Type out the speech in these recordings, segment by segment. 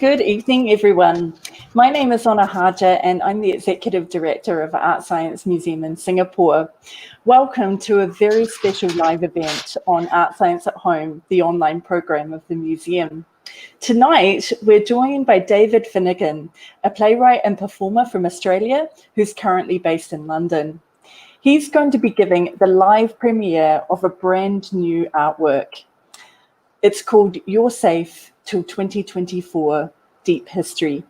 Good evening, everyone. My name is Ona Haja, and I'm the Executive Director of ArtScience Museum in Singapore. Welcome to a very special live event on ArtScience at Home, the online program of the museum. Tonight, we're joined by David Finnigan, a playwright and performer from Australia who's currently based in London. He's going to be giving the live premiere of a brand new artwork. It's called You're Safe Till 2024, Deep History.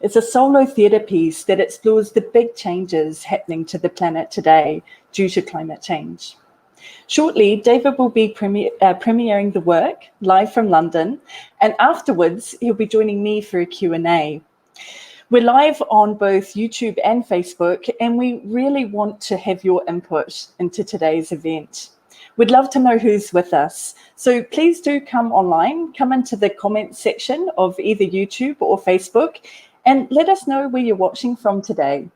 It's a solo theatre piece that explores the big changes happening to the planet today due to climate change. Shortly, David will be premiering the work live from London, and afterwards, he'll be joining me for a Q&A. We're live on both YouTube and Facebook, and we really want to have your input into today's event. We'd love to know who's with us. So please do come online, come into the comments section of either YouTube or Facebook, and let us know where you're watching from today.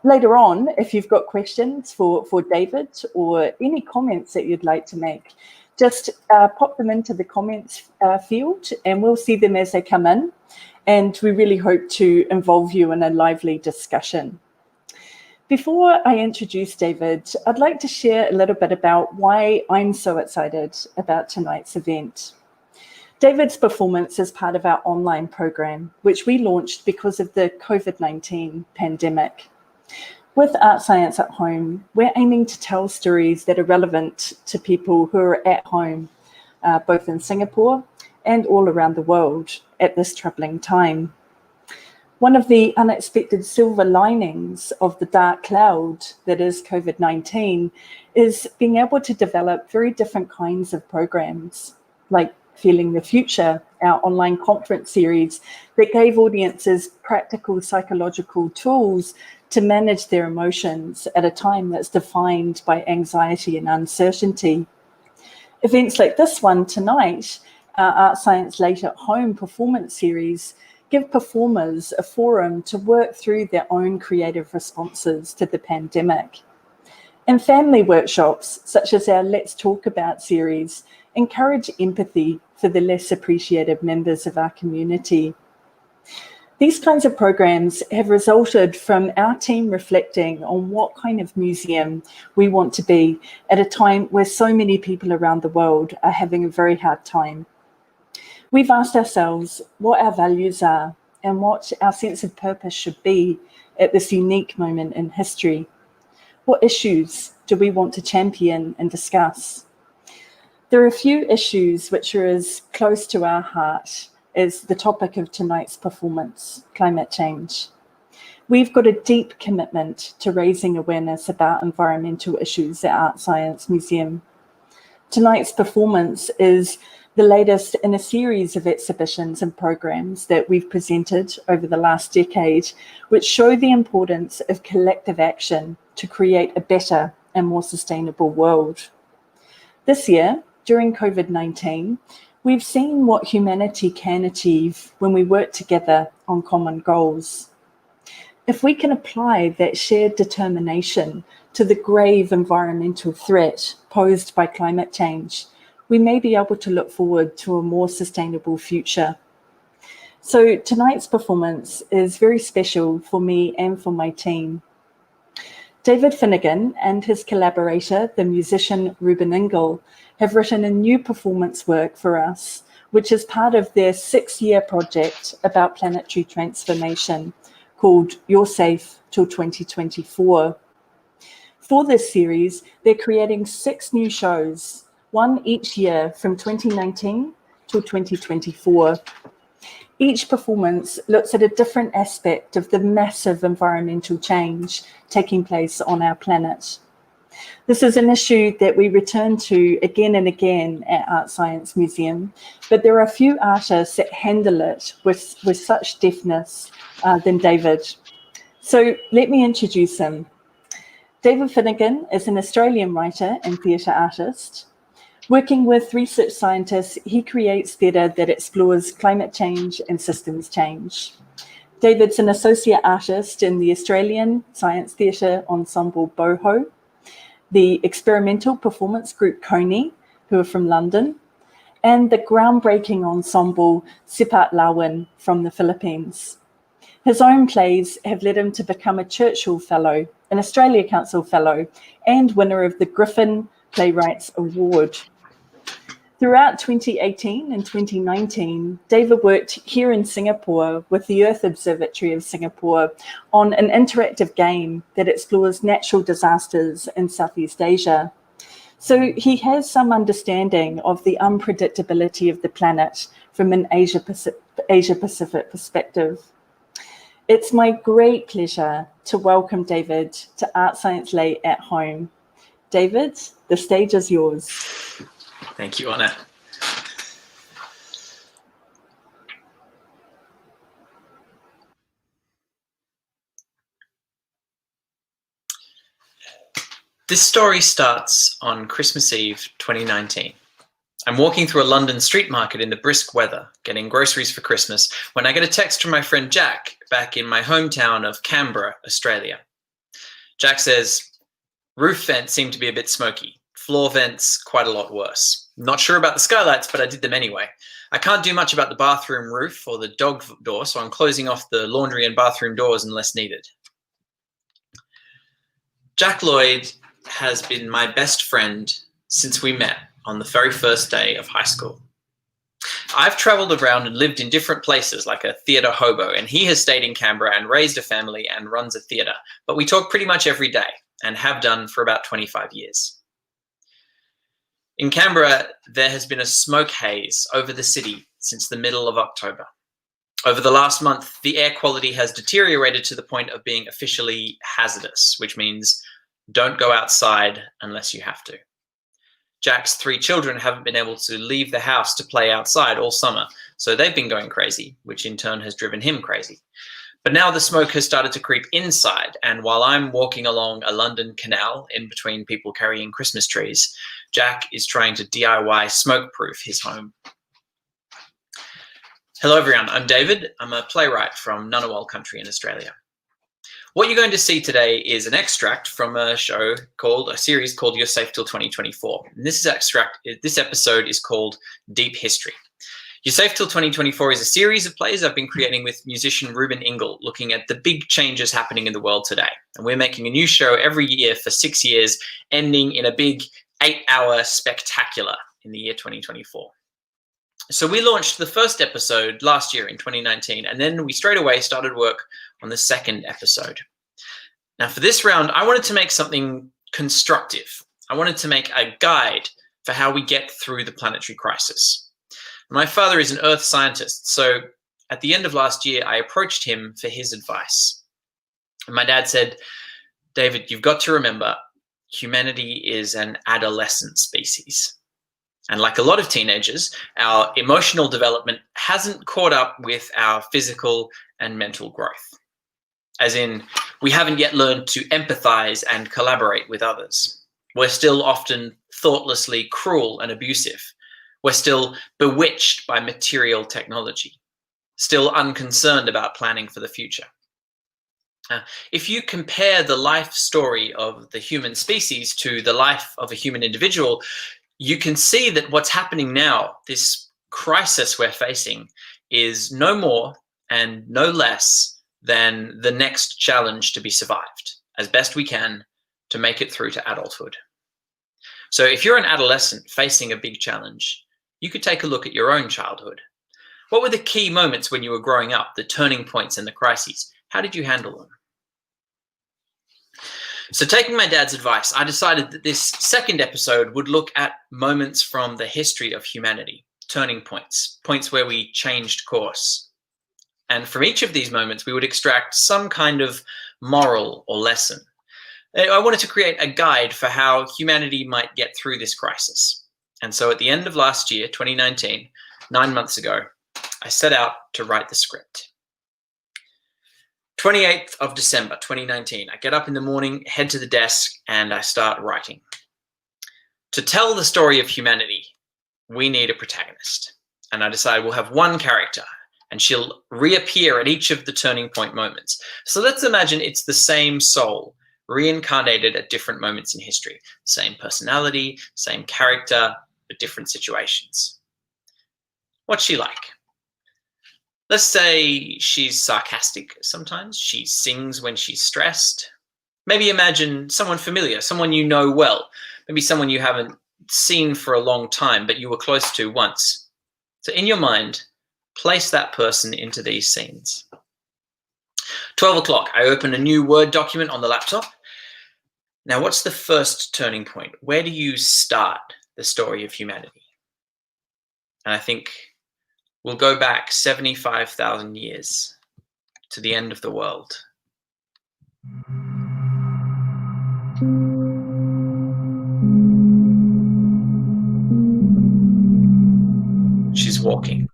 Later on, if you've got questions for David or any comments that you'd like to make, just pop them into the comments field and we'll see them as they come in. And we really hope to involve you in a lively discussion. Before I introduce David, I'd like to share a little bit about why I'm so excited about tonight's event. David's performance is part of our online program, which we launched because of the COVID-19 pandemic. With ArtScience at Home, we're aiming to tell stories that are relevant to people who are at home, both in Singapore and all around the world at this troubling time. One of the unexpected silver linings of the dark cloud that is COVID-19 is being able to develop very different kinds of programs, like Feeling the Future, our online conference series that gave audiences practical psychological tools to manage their emotions at a time that's defined by anxiety and uncertainty. Events like this one tonight, our ArtScience Late at Home performance series, give performers a forum to work through their own creative responses to the pandemic. And family workshops, such as our Let's Talk About series, encourage empathy for the less appreciated members of our community. These kinds of programs have resulted from our team reflecting on what kind of museum we want to be at a time where so many people around the world are having a very hard time. We've asked ourselves what our values are and what our sense of purpose should be at this unique moment in history. What issues do we want to champion and discuss? There are a few issues which are as close to our heart as the topic of tonight's performance, climate change. We've got a deep commitment to raising awareness about environmental issues at ArtScience Museum. Tonight's performance is the latest in a series of exhibitions and programs that we've presented over the last decade, which show the importance of collective action to create a better and more sustainable world. This year, during COVID-19, we've seen what humanity can achieve when we work together on common goals. If we can apply that shared determination to the grave environmental threat posed by climate change, we may be able to look forward to a more sustainable future. So tonight's performance is very special for me and for my team. David Finnigan and his collaborator, the musician Ruben Engel, have written a new performance work for us, which is part of their 6-year project about planetary transformation called You're Safe Till 2024. For this series, they're creating 6 new shows, one each year from 2019 till 2024. Each performance looks at a different aspect of the massive environmental change taking place on our planet. This is an issue that we return to again and again at ArtScience Museum, but there are few artists that handle it with such deftness than David. So let me introduce him. David Finnigan is an Australian writer and theatre artist. Working with research scientists, he creates theatre that explores climate change and systems change. David's an associate artist in the Australian science theatre ensemble Boho, the experimental performance group Coney, who are from London, and the groundbreaking ensemble Sipat Lawan from the Philippines. His own plays have led him to become a Churchill Fellow, an Australia Council Fellow, and winner of the Griffin Playwrights Award. Throughout 2018 and 2019, David worked here in Singapore with the Earth Observatory of Singapore on an interactive game that explores natural disasters in Southeast Asia. So he has some understanding of the unpredictability of the planet from an Asia Pacific perspective. It's my great pleasure to welcome David to ArtScience Late at Home. David, the stage is yours. Thank you, Anna. This story starts on Christmas Eve 2019. I'm walking through a London street market in the brisk weather, getting groceries for Christmas, when I get a text from my friend Jack back in my hometown of Canberra, Australia. Jack says, "Roof vents seem to be a bit smoky. Floor vents quite a lot worse. Not sure about the skylights, but I did them anyway. I can't do much about the bathroom roof or the dog door, so I'm closing off the laundry and bathroom doors unless needed." Jack Lloyd has been my best friend since we met on the very first day of high school. I've traveled around and lived in different places like a theatre hobo, and he has stayed in Canberra and raised a family and runs a theatre, but we talk pretty much every day and have done for about 25 years. In Canberra, there has been a smoke haze over the city since the middle of October. Over the last month, the air quality has deteriorated to the point of being officially hazardous, which means don't go outside unless you have to. Jack's 3 children haven't been able to leave the house to play outside all summer, so they've been going crazy, which in turn has driven him crazy. But now the smoke has started to creep inside, and while I'm walking along a London canal in between people carrying Christmas trees, Jack is trying to DIY smoke-proof his home. Hello everyone, I'm David. I'm a playwright from Ngunnawal country in Australia. What you're going to see today is an extract from a series called Your Safe Til 2024. And this episode is called Deep History. Your Safe Til 2024 is a series of plays I've been creating with musician Ruben Ingle, looking at the big changes happening in the world today. And we're making a new show every year for 6 years, ending in a big 8-hour spectacular in the year 2024. So we launched the first episode last year in 2019, and then we straight away started work on the second episode. Now for this round, I wanted to make something constructive. I wanted to make a guide for how we get through the planetary crisis. My father is an earth scientist, so at the end of last year, I approached him for his advice. And my dad said, "David, you've got to remember, humanity is an adolescent species. And like a lot of teenagers, our emotional development hasn't caught up with our physical and mental growth. As in, we haven't yet learned to empathize and collaborate with others. We're still often thoughtlessly cruel and abusive. We're still bewitched by material technology, still unconcerned about planning for the future. If you compare the life story of the human species to the life of a human individual, you can see that what's happening now, this crisis we're facing, is no more and no less than the next challenge to be survived as best we can to make it through to adulthood. So if you're an adolescent facing a big challenge, you could take a look at your own childhood. What were the key moments when you were growing up, the turning points and the crises? How did you handle them? So taking my dad's advice, I decided that this second episode would look at moments from the history of humanity, turning points, points where we changed course. And from each of these moments, we would extract some kind of moral or lesson. I wanted to create a guide for how humanity might get through this crisis. And so at the end of last year, 2019, 9 months ago, I set out to write the script. 28th of December, 2019, I get up in the morning, head to the desk, and I start writing. To tell the story of humanity, we need a protagonist. And I decide we'll have one character, and she'll reappear at each of the turning point moments. So let's imagine it's the same soul, reincarnated at different moments in history. Same personality, same character, but different situations. What's she like? Let's say she's sarcastic sometimes. She sings when she's stressed. Maybe imagine someone familiar, someone you know well, maybe someone you haven't seen for a long time, but you were close to once. So in your mind, place that person into these scenes. 12 o'clock, I open a new Word document on the laptop. Now, what's the first turning point? Where do you start the story of humanity? And I think we'll go back 75,000 years to the end of the world. She's walking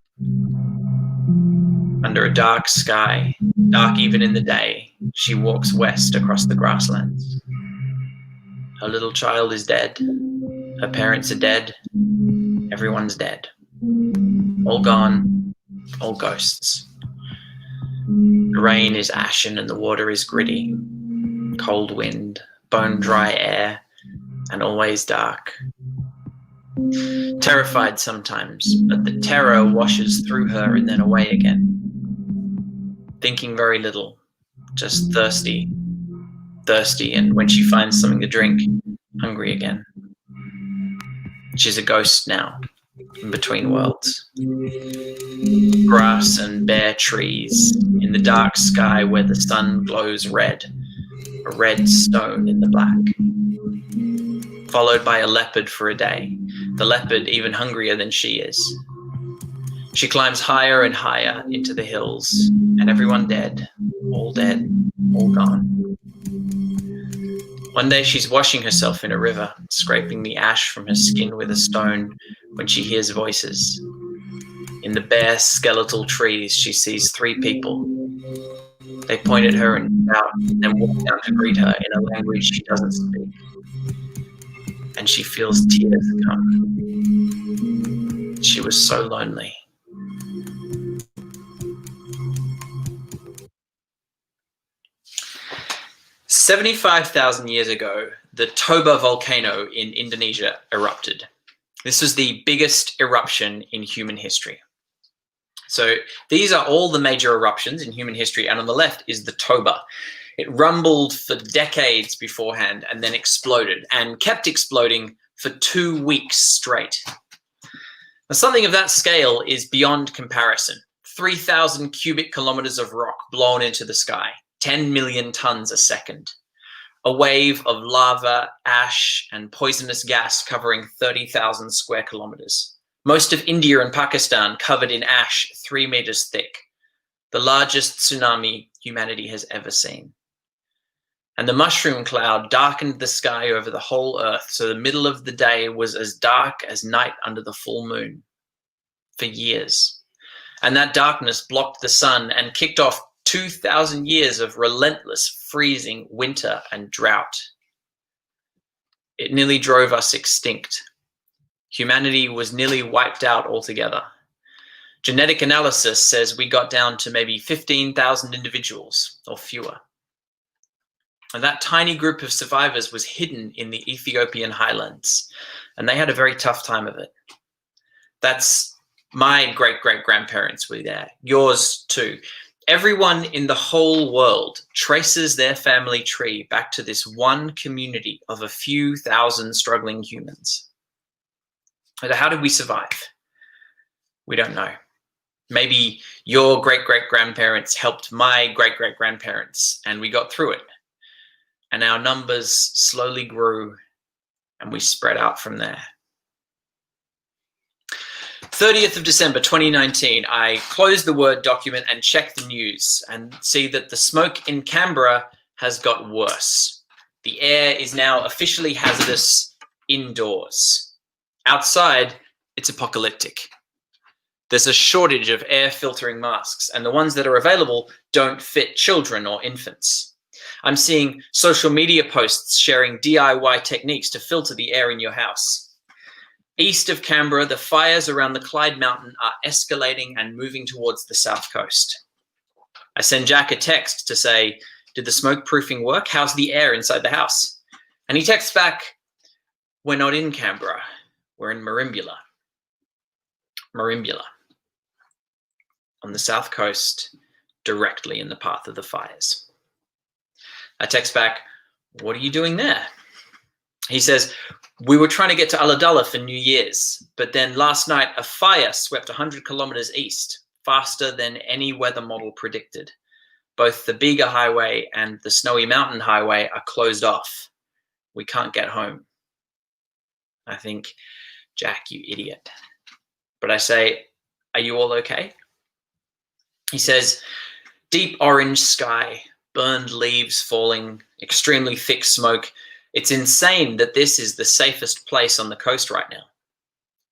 under a dark sky, dark even in the day. She walks west across the grasslands. Her little child is dead. Her parents are dead. Everyone's dead. All gone, all ghosts. The rain is ashen and the water is gritty. Cold wind, bone dry air, and always dark. Terrified sometimes, but the terror washes through her and then away again. Thinking very little, just thirsty, and when she finds something to drink, hungry again. She's a ghost now, in between worlds. Grass and bare trees, in the dark sky where the sun glows red, a red stone in the black. Followed by a leopard for a day, the leopard even hungrier than she is. She climbs higher and higher into the hills, and everyone dead, all gone. One day she's washing herself in a river, scraping the ash from her skin with a stone when she hears voices. In the bare skeletal trees, she sees 3 people. They point at her and shout, and walk down to greet her in a language she doesn't speak. And she feels tears come. She was so lonely. "75,000 years ago, the Toba volcano in Indonesia erupted. This was the biggest eruption in human history. So these are all the major eruptions in human history, and on the left is the Toba. It rumbled for decades beforehand and then exploded and kept exploding for 2 weeks straight. Now, something of that scale is beyond comparison. 3,000 cubic kilometers of rock blown into the sky, 10 million tons a second. A wave of lava, ash, and poisonous gas covering 30,000 square kilometers. Most of India and Pakistan covered in ash 3 meters thick. The largest tsunami humanity has ever seen. And the mushroom cloud darkened the sky over the whole earth, so the middle of the day was as dark as night under the full moon for years. And that darkness blocked the sun and kicked off 2,000 years of relentless freezing winter and drought. It nearly drove us extinct. Humanity was nearly wiped out altogether. Genetic analysis says we got down to maybe 15,000 individuals or fewer. And that tiny group of survivors was hidden in the Ethiopian highlands, and they had a very tough time of it. That's my great-great-grandparents were there, yours too. Everyone in the whole world traces their family tree back to this one community of a few thousand struggling humans. And how did we survive? We don't know. Maybe your great-great-grandparents helped my great-great-grandparents, and we got through it. And our numbers slowly grew, and we spread out from there. 30th of December 2019, I closed the Word document and checked the news and see that the smoke in Canberra has got worse. The air is now officially hazardous indoors. Outside, it's apocalyptic. There's a shortage of air filtering masks, and the ones that are available don't fit children or infants. I'm seeing social media posts sharing DIY techniques to filter the air in your house. East of Canberra, the fires around the Clyde Mountain are escalating and moving towards the south coast. I send Jack a text to say, did the smoke proofing work? How's the air inside the house? And he texts back, we're not in Canberra, we're in Merimbula. on the south coast, directly in the path of the fires. I text back, "What are you doing there?" He says, "We were trying to get to Ulladulla for New Year's, but then last night a fire swept 100 kilometers east, faster than any weather model predicted. Both the Bega Highway and the Snowy Mountain Highway are closed off. We can't get home." I think, "Jack, you idiot." But I say, "Are you all okay?" He says, "Deep orange sky, burned leaves falling, extremely thick smoke. It's insane that this is the safest place on the coast right now.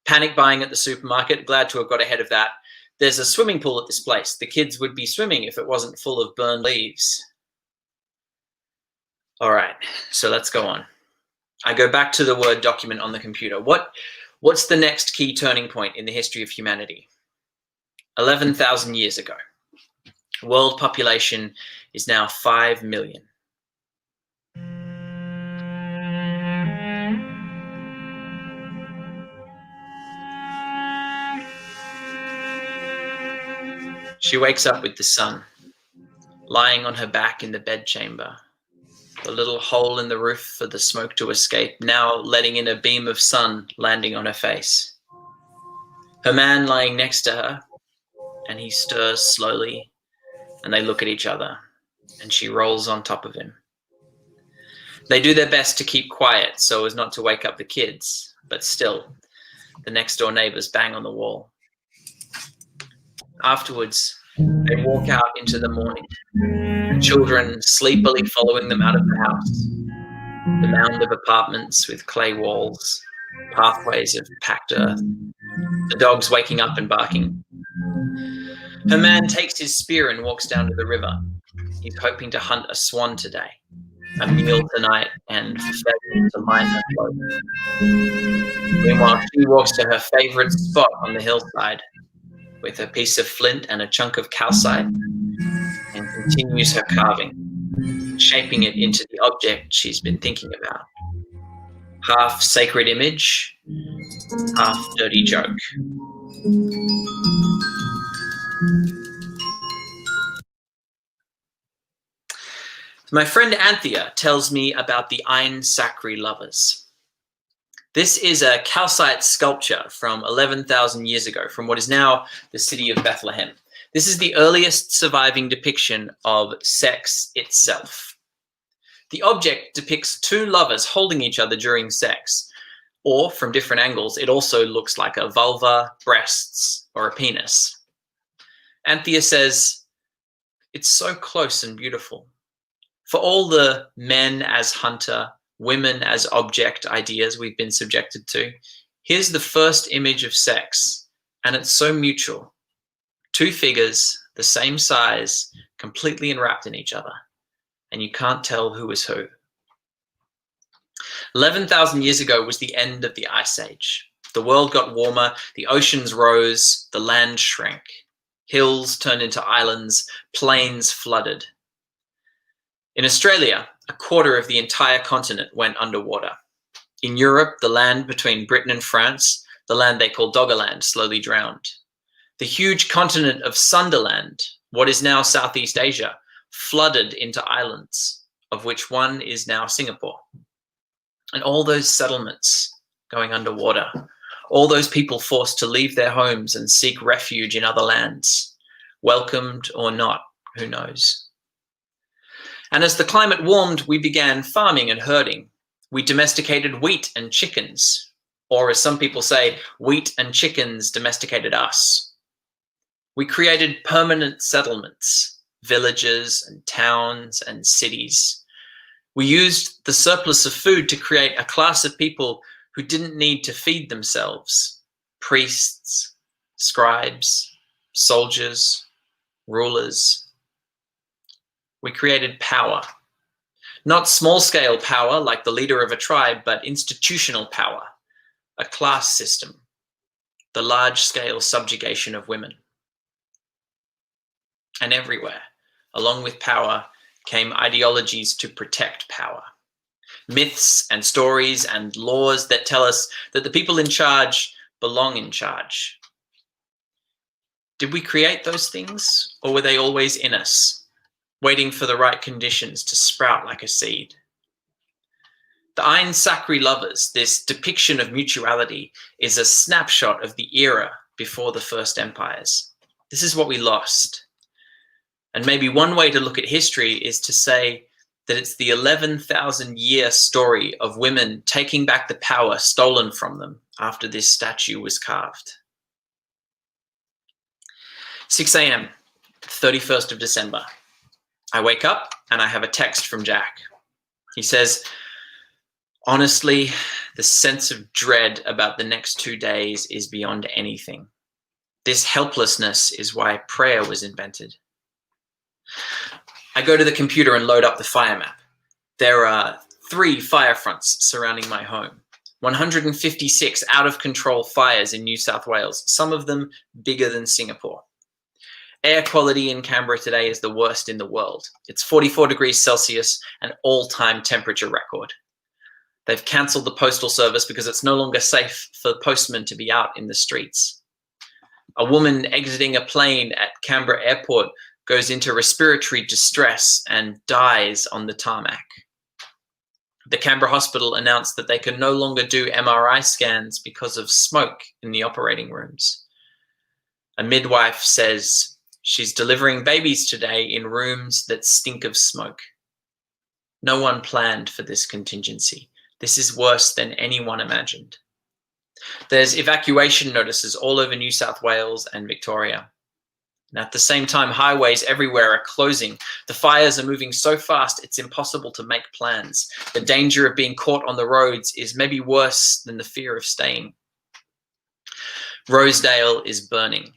Panic buying at the supermarket, glad to have got ahead of that. There's a swimming pool at this place. The kids would be swimming if it wasn't full of burned leaves." All right, so let's go on. I go back to the Word document on the computer. What's the next key turning point in the history of humanity? 11,000 years ago. World population is now 5 million. She wakes up with the sun, lying on her back in the bedchamber, the little hole in the roof for the smoke to escape, now letting in a beam of sun landing on her face. Her man lying next to her, and he stirs slowly, and they look at each other, and she rolls on top of him. They do their best to keep quiet so as not to wake up the kids, but still, the next door neighbors bang on the wall. Afterwards, they walk out into the morning, the children sleepily following them out of the house. The mound of apartments with clay walls, pathways of packed earth, the dogs waking up and barking. Her man takes his spear and walks down to the river. He's hoping to hunt a swan today, a meal tonight, and pheasants to line her float. Meanwhile, she walks to her favorite spot on the hillside with a piece of flint and a chunk of calcite and continues her carving, shaping it into the object she's been thinking about. Half sacred image, half dirty joke. My friend Anthea tells me about the Ein Sacri lovers. This is a calcite sculpture from 11,000 years ago, from what is now the city of Bethlehem. This is the earliest surviving depiction of sex itself. The object depicts two lovers holding each other during sex, or from different angles, it also looks like a vulva, breasts, or a penis. Anthea says, "It's so close and beautiful. For all the men as hunter, women as object ideas we've been subjected to, here's the first image of sex, and it's so mutual. Two figures, the same size, completely enwrapped in each other, and you can't tell who is who." 11,000 years ago was the end of the Ice Age. The world got warmer, the oceans rose, the land shrank. Hills turned into islands, plains flooded. In Australia, a quarter of the entire continent went underwater. In Europe, the land between Britain and France, the land they call Doggerland, slowly drowned. The huge continent of Sunderland, what is now Southeast Asia, flooded into islands, of which one is now Singapore. And all those settlements going underwater, all those people forced to leave their homes and seek refuge in other lands, welcomed or not, who knows. And as the climate warmed, we began farming and herding. We domesticated wheat and chickens, or as some people say, wheat and chickens domesticated us. We created permanent settlements, villages and towns and cities. We used the surplus of food to create a class of people who didn't need to feed themselves: priests, scribes, soldiers, rulers. We created power, not small-scale power like the leader of a tribe, but institutional power, a class system, the large-scale subjugation of women. And everywhere, along with power, came ideologies to protect power. Myths and stories and laws that tell us that the people in charge belong in charge. Did we create those things, or were they always in us, waiting for the right conditions to sprout like a seed? The Ein Sacri lovers, this depiction of mutuality, is a snapshot of the era before the first empires. This is what we lost. And maybe one way to look at history is to say that it's the 11,000-year story of women taking back the power stolen from them after this statue was carved. 6 a.m., 31st of December. I wake up and I have a text from Jack. He says, "Honestly, the sense of dread about the next 2 days is beyond anything. This helplessness is why prayer was invented." I go to the computer and load up the fire map. There are 3 fire fronts surrounding my home. 156 out-of-control fires in New South Wales, some of them bigger than Singapore. Air quality in Canberra today is the worst in the world. It's 44 degrees Celsius, an all-time temperature record. They've cancelled the postal service because it's no longer safe for postmen to be out in the streets. A woman exiting a plane at Canberra airport goes into respiratory distress and dies on the tarmac. The Canberra hospital announced that they can no longer do MRI scans because of smoke in the operating rooms. A midwife says she's delivering babies today in rooms that stink of smoke. No one planned for this contingency. This is worse than anyone imagined. There's evacuation notices all over New South Wales and Victoria. And at the same time, highways everywhere are closing. The fires are moving so fast, it's impossible to make plans. The danger of being caught on the roads is maybe worse than the fear of staying. Rosedale is burning.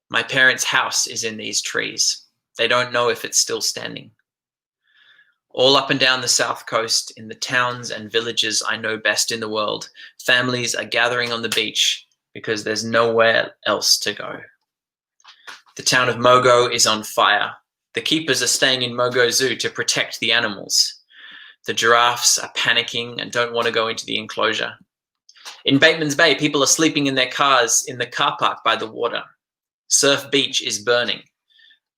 My parents' house is in these trees. They don't know if it's still standing. All up and down the south coast, in the towns and villages I know best in the world, families are gathering on the beach because there's nowhere else to go. The town of Mogo is on fire. The keepers are staying in Mogo Zoo to protect the animals. The giraffes are panicking and don't want to go into the enclosure. In Bateman's Bay, people are sleeping in their cars in the car park by the water. Surf Beach is burning.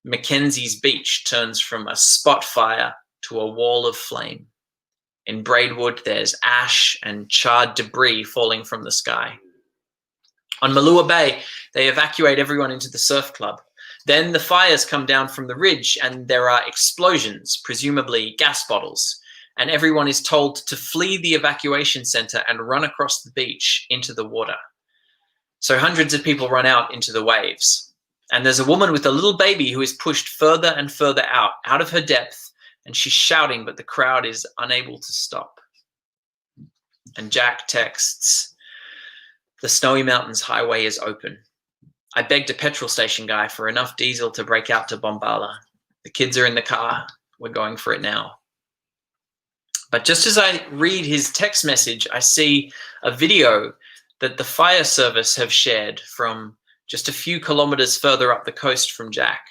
Mackenzie's Beach turns from a spot fire to a wall of flame. In Braidwood, there's ash and charred debris falling from the sky. On Malua Bay, they evacuate everyone into the surf club. Then the fires come down from the ridge and there are explosions, presumably gas bottles, and everyone is told to flee the evacuation center and run across the beach into the water. So hundreds of people run out into the waves. And there's a woman with a little baby who is pushed further and further out of her depth, and she's shouting, but the crowd is unable to stop. And Jack texts, "The Snowy Mountains highway is open. I begged a petrol station guy for enough diesel to break out to Bombala. The kids are in the car. We're going for it now." But just as I read his text message, I see a video that the fire service have shared from just a few kilometers further up the coast from Jack.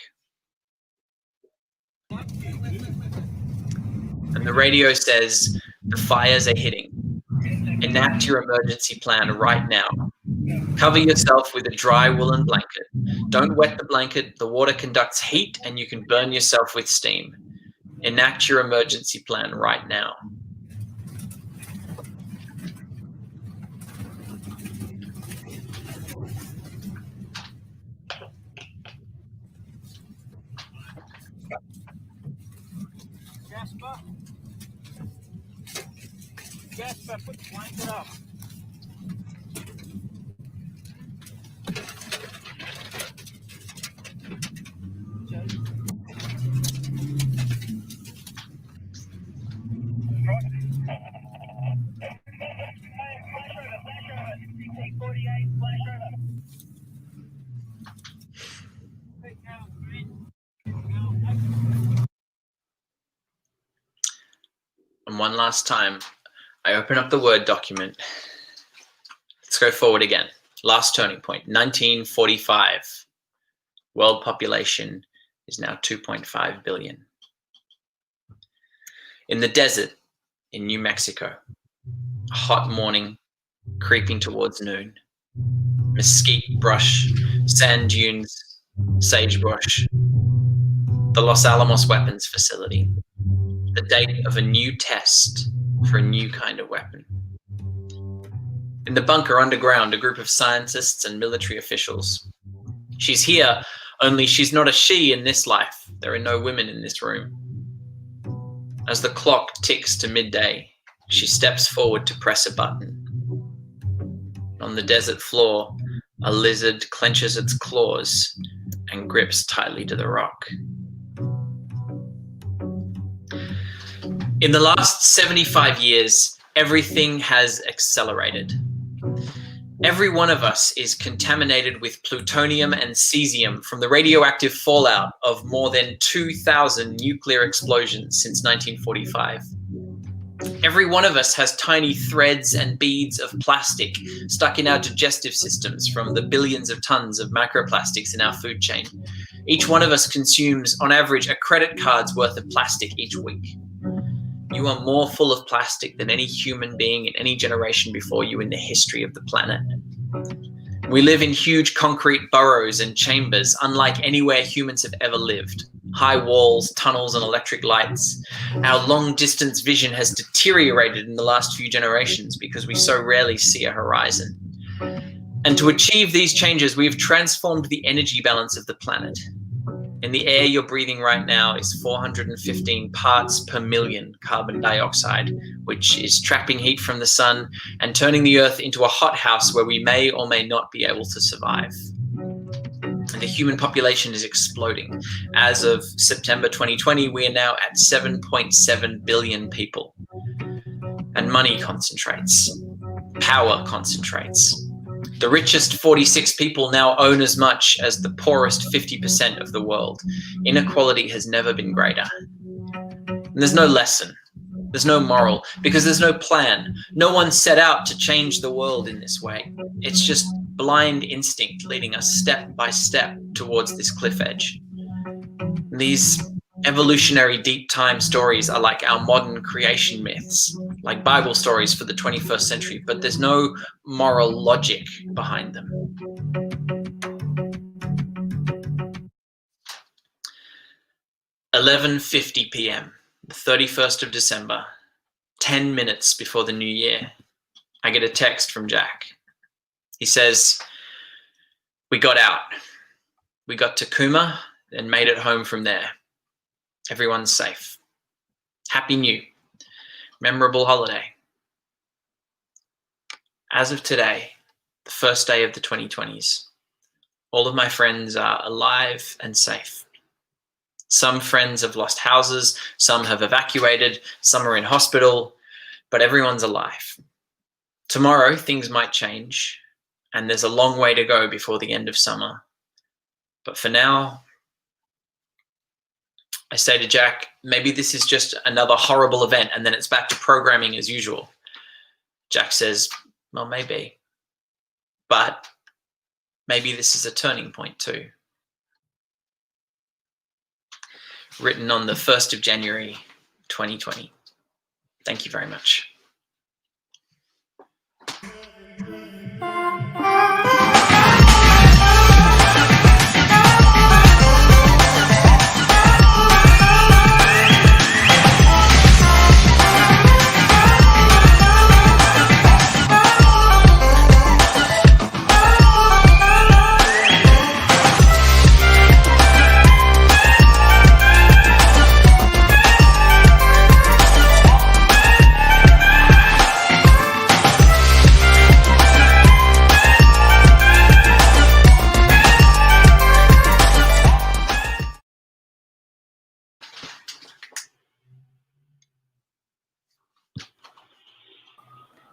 And the radio says, "The fires are hitting. Enact your emergency plan right now. Cover yourself with a dry woolen blanket. Don't wet the blanket. The water conducts heat and you can burn yourself with steam. Enact your emergency plan right now." Jasper, put the blanket up. And one last time, I open up the Word document. Let's go forward again. Last turning point, 1945. World population is now 2.5 billion. In the desert in New Mexico, a hot morning creeping towards noon. Mesquite brush sand dunes, sagebrush, the Los Alamos weapons facility, the date of a new test for a new kind of weapon. In the bunker underground, a group of scientists and military officials. She's here, only she's not a she in this life. There are no women in this room. As the clock ticks to midday, she steps forward to press a button. On the desert floor, a lizard clenches its claws and grips tightly to the rock. In the last 75 years, everything has accelerated. Every one of us is contaminated with plutonium and cesium from the radioactive fallout of more than 2,000 nuclear explosions since 1945. Every one of us has tiny threads and beads of plastic stuck in our digestive systems from the billions of tons of microplastics in our food chain. Each one of us consumes, on average, a credit card's worth of plastic each week. You are more full of plastic than any human being in any generation before you in the history of the planet. We live in huge concrete burrows and chambers, unlike anywhere humans have ever lived. High walls, tunnels, and electric lights. Our long-distance vision has deteriorated in the last few generations because we so rarely see a horizon. And to achieve these changes, we've transformed the energy balance of the planet. In the air you're breathing right now is 415 parts per million carbon dioxide, which is trapping heat from the sun and turning the Earth into a hothouse where we may or may not be able to survive. And the human population is exploding. As of September 2020, we are now at 7.7 billion people. And money concentrates. Power concentrates. The richest 46 people now own as much as the poorest 50% of the world. Inequality has never been greater. And there's no lesson. There's no moral, because there's no plan. No one set out to change the world in this way. It's just blind instinct leading us step by step towards this cliff edge. These evolutionary deep time stories are like our modern creation myths, like Bible stories for the 21st century, but there's no moral logic behind them. "11:50 p.m., the 31st of December, 10 minutes before the new year, I get a text from Jack. He says, "We got out. We got to Cooma and made it home from there. Everyone's safe. Happy New. Memorable holiday." As of today, the first day of the 2020s, all of my friends are alive and safe. Some friends have lost houses, some have evacuated, some are in hospital, but everyone's alive. Tomorrow, things might change, and there's a long way to go before the end of summer. But for now, I say to Jack, maybe this is just another horrible event and then it's back to programming as usual. Jack says, well, maybe. But maybe this is a turning point too. Written on the 1st of January, 2020. Thank you very much.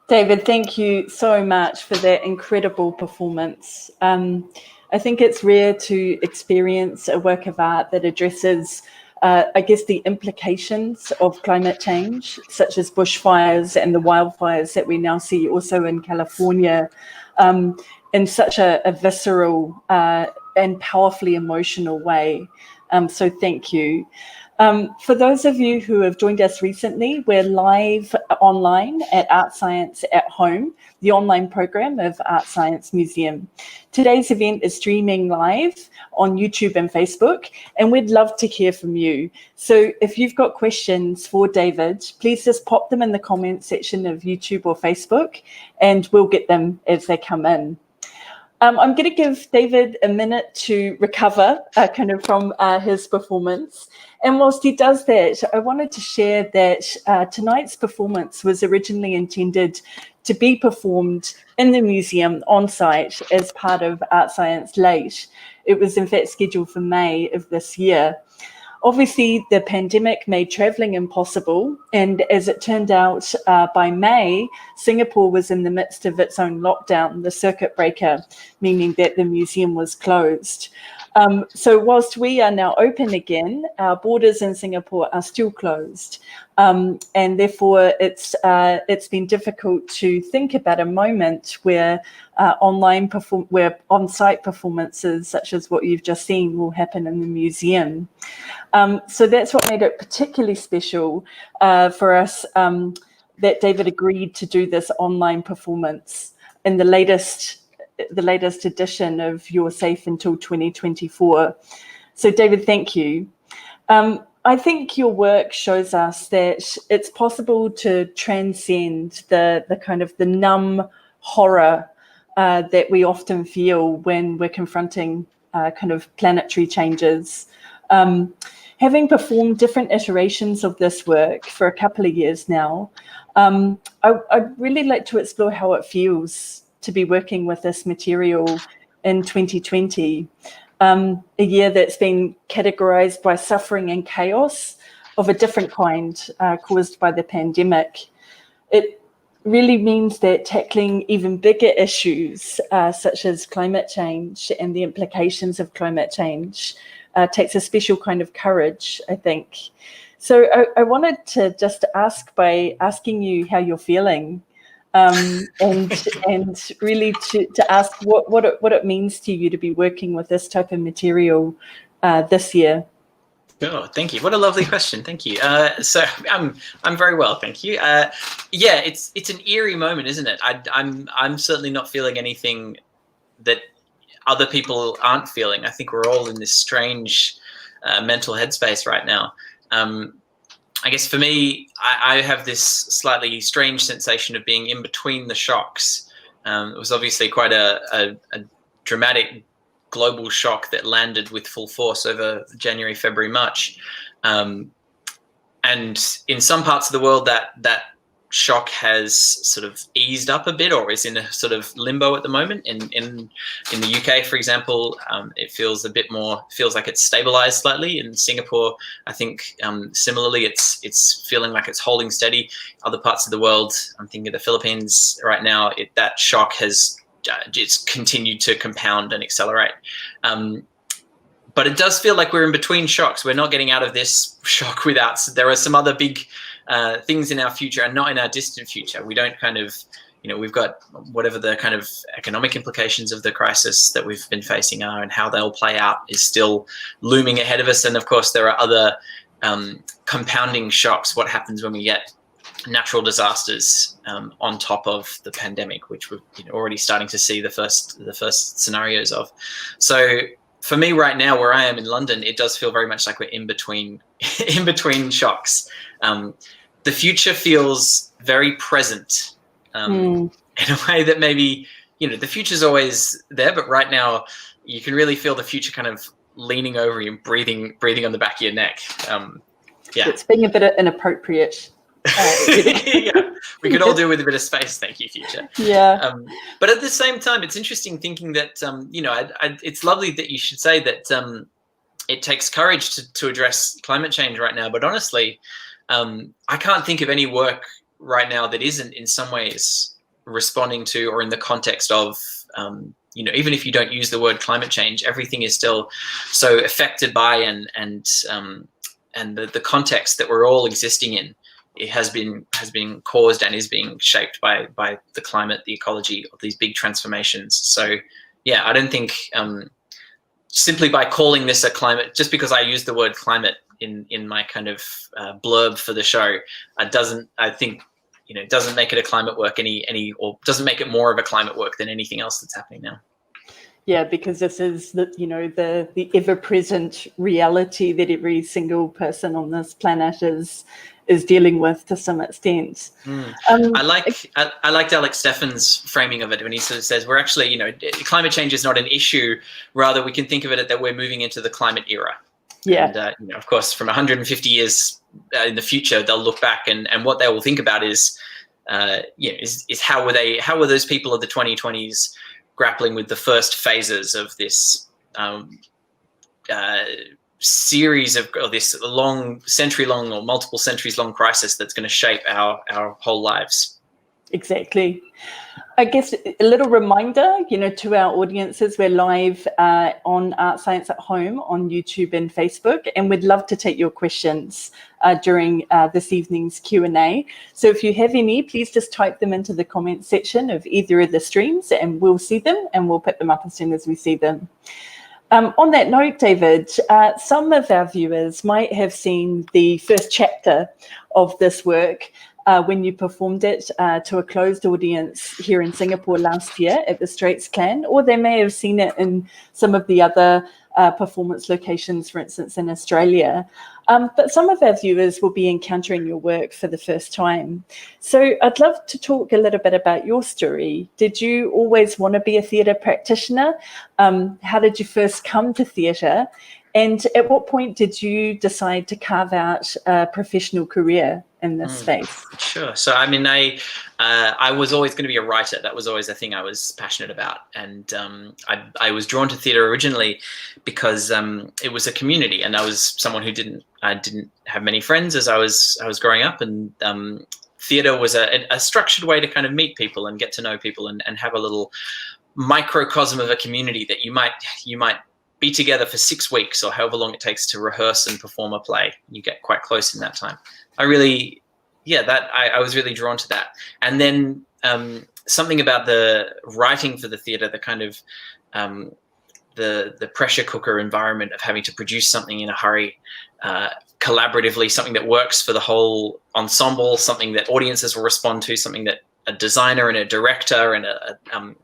David, thank you so much for that incredible performance. I think it's rare to experience a work of art that addresses, I guess, the implications of climate change, such as bushfires and the wildfires that we now see also in California, in such a visceral and powerfully emotional way. So thank you. For those of you who have joined us recently, we're live online at ArtScience at Home, the online program of ArtScience Museum. Today's event is streaming live on YouTube and Facebook, and we'd love to hear from you. So if you've got questions for David, please just pop them in the comment section of YouTube or Facebook, and we'll get them as they come in. I'm going to give David a minute to recover kind of from his performance. And whilst he does that, I wanted to share that tonight's performance was originally intended to be performed in the museum on site as part of ArtScience Late. It was in fact scheduled for May of this year. Obviously, the pandemic made travelling impossible, and as it turned out, by May, Singapore was in the midst of its own lockdown, the circuit breaker, meaning that the museum was closed. So whilst we are now open again, our borders in Singapore are still closed, and therefore it's been difficult to think about a moment where where on-site performances such as what you've just seen will happen in the museum. So that's what made it particularly special for us that David agreed to do this online performance in the latest edition of your Safe Til 2024. So David, thank you. I think your work shows us that it's possible to transcend the kind of the numb horror that we often feel when we're confronting kind of planetary changes. Having performed different iterations of this work for a couple of years now, I'd really like to explore how it feels to be working with this material in 2020, a year that's been categorized by suffering and chaos of a different kind caused by the pandemic. It really means that tackling even bigger issues such as climate change and the implications of climate change takes a special kind of courage, I think. So I wanted to just ask by asking you how you're feeling, and really to ask what it means to you to be working with this type of material this year. Oh, thank you. What a lovely question. Thank you. So I'm very well, thank you. Yeah, it's an eerie moment, isn't it? I'm certainly not feeling anything that other people aren't feeling. I think we're all in this strange mental headspace right now. I guess for me, I have this slightly strange sensation of being in between the shocks. It was obviously quite a dramatic global shock that landed with full force over January, February, March. And in some parts of the world, that shock has sort of eased up a bit, or is in a sort of limbo at the moment. In the UK, for example, it feels a bit more, feels like it's stabilized slightly. In Singapore, I think similarly, it's feeling like it's holding steady. Other parts of the world, I'm thinking of the Philippines right now, that shock has it's continued to compound and accelerate. But it does feel like we're in between shocks. We're not getting out of this shock without, there are some other big things in our future and not in our distant future. We don't kind of, we've got whatever the kind of economic implications of the crisis that we've been facing are, and how they'll play out is still looming ahead of us. And of course, there are other compounding shocks. What happens when we get natural disasters on top of the pandemic, which we're already starting to see the first scenarios of. So for me right now, where I am in London, it does feel very much like we're in between shocks. The future feels very present in a way that maybe, the future's always there, but right now you can really feel the future kind of leaning over you and breathing on the back of your neck. Yeah. It's being a bit inappropriate. Yeah, we could all do with a bit of space, thank you, future. Yeah. But at the same time, it's interesting thinking that, it's lovely that you should say that it takes courage to address climate change right now. But honestly, I can't think of any work right now that isn't in some ways responding to, or in the context of, even if you don't use the word climate change, everything is still so affected by and the context that we're all existing in. It has been caused and is being shaped by the climate, the ecology of these big transformations. So yeah, I don't think simply by calling this a climate, just because I use the word climate in my kind of blurb for the show, doesn't make it a climate work or doesn't make it more of a climate work than anything else that's happening now. Yeah, because this is the ever-present reality that every single person on this planet is dealing with to some extent. I liked Alex Steffen's framing of it when he sort of says we're actually, climate change is not an issue. Rather, we can think of it that we're moving into the climate era. Yeah. And, of course, from 150 years in the future, they'll look back and what they will think about is how were those people of the 2020s grappling with the first phases of this series of this long century-long or multiple centuries-long crisis that's going to shape our whole lives. Exactly. I guess a little reminder, to our audiences, we're live on ArtScience at Home on YouTube and Facebook, and we'd love to take your questions during this evening's Q&A. So if you have any, please just type them into the comment section of either of the streams, and we'll see them, and we'll pick them up as soon as we see them. On that note, David, some of our viewers might have seen the first chapter of this work when you performed it to a closed audience here in Singapore last year at the Straits Clan, or they may have seen it in some of the other performance locations, for instance, in Australia. But some of our viewers will be encountering your work for the first time. So I'd love to talk a little bit about your story. Did you always want to be a theatre practitioner? How did you first come to theatre? And at what point did you decide to carve out a professional career in this space? Sure. So, I mean, I was always going to be a writer. That was always a thing I was passionate about. And I was drawn to theatre originally because it was a community, and I was someone who didn't have many friends as I was growing up. And theatre was a structured way to kind of meet people and get to know people and have a little microcosm of a community that you might be together for 6 weeks or however long it takes to rehearse and perform a play. You get quite close in that time. I was really drawn to that. And then something about the writing for the theatre, the kind of the pressure cooker environment of having to produce something in a hurry, collaboratively, something that works for the whole ensemble, something that audiences will respond to, something that a designer and a director and an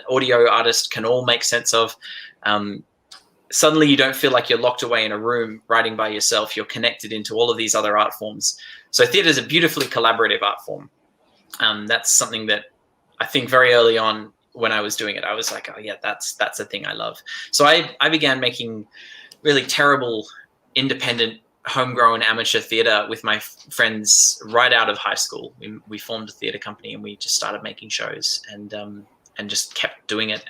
audio artist can all make sense of. Suddenly you don't feel like you're locked away in a room writing by yourself. You're connected into all of these other art forms. So theatre is a beautifully collaborative art form. That's something that I think very early on when I was doing it, I was like, oh yeah, that's a thing I love. So I began making really terrible, independent, homegrown amateur theatre with my friends right out of high school. We formed a theatre company and we just started making shows and just kept doing it.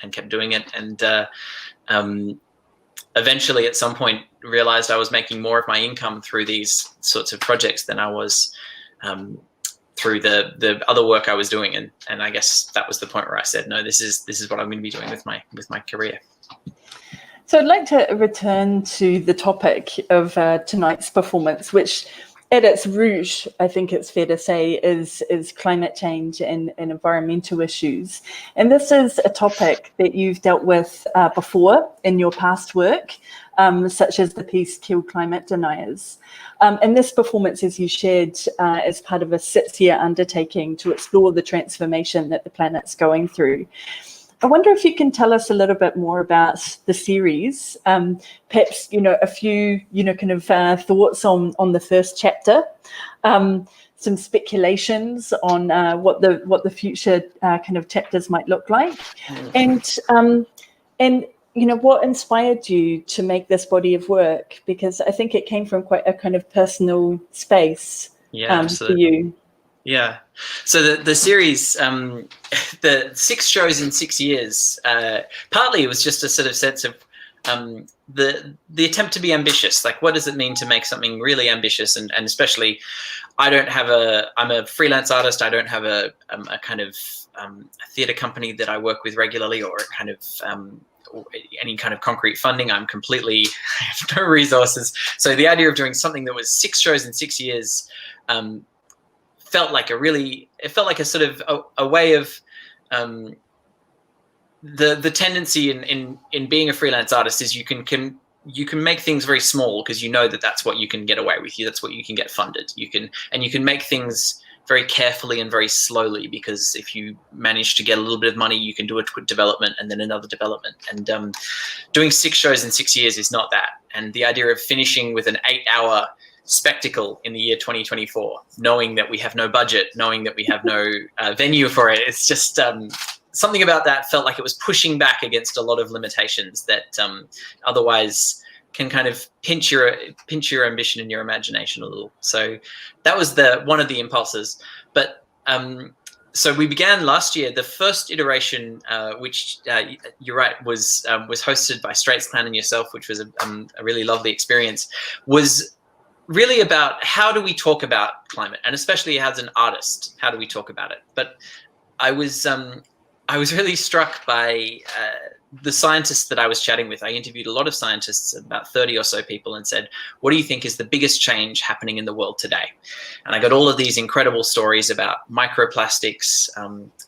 And eventually at some point realized I was making more of my income through these sorts of projects than I was through the other work I was doing. And I guess that was the point where I said, no, this is what I'm going to be doing with my career. So I'd like to return to the topic of tonight's performance, which at its root, I think it's fair to say, is climate change and environmental issues. And this is a topic that you've dealt with before in your past work, such as the piece Kill Climate Deniers. And this performance, as you shared, is part of a 6-year undertaking to explore the transformation that the planet's going through. I wonder if you can tell us a little bit more about the series, perhaps, a few, kind of thoughts on the first chapter, some speculations on what the future kind of chapters might look like, and what inspired you to make this body of work, because I think it came from quite a kind of personal space for you. Yeah. So the series, the 6 shows in 6 years, partly it was just a sort of sense of the attempt to be ambitious. Like, what does it mean to make something really ambitious? And especially, I'm a freelance artist. I don't have a kind of a theatre company that I work with regularly, or a kind of any kind of concrete funding. I have no resources. So the idea of doing something that was 6 shows in 6 years felt like a sort of a way of the tendency in being a freelance artist is you can you can make things very small because you know that that's what you can get away with. That's what you can get funded. You can make things very carefully and very slowly, because if you manage to get a little bit of money, you can do a quick development and then another development. And doing 6 shows in 6 years is not that. And the idea of finishing with an 8-hour spectacle in the year 2024, knowing that we have no budget, knowing that we have no venue for it, it's just something about that felt like it was pushing back against a lot of limitations that otherwise can kind of pinch your ambition and your imagination a little. So that was one of the impulses. But so we began last year. The first iteration, which you're right, was hosted by Straits Clan and yourself, which was a really lovely experience, was really about how do we talk about climate, and especially as an artist, how do we talk about it? But I was really struck by the scientists that I was chatting with. I interviewed a lot of scientists, about 30 or so people, and said, what do you think is the biggest change happening in the world today? And I got all of these incredible stories about microplastics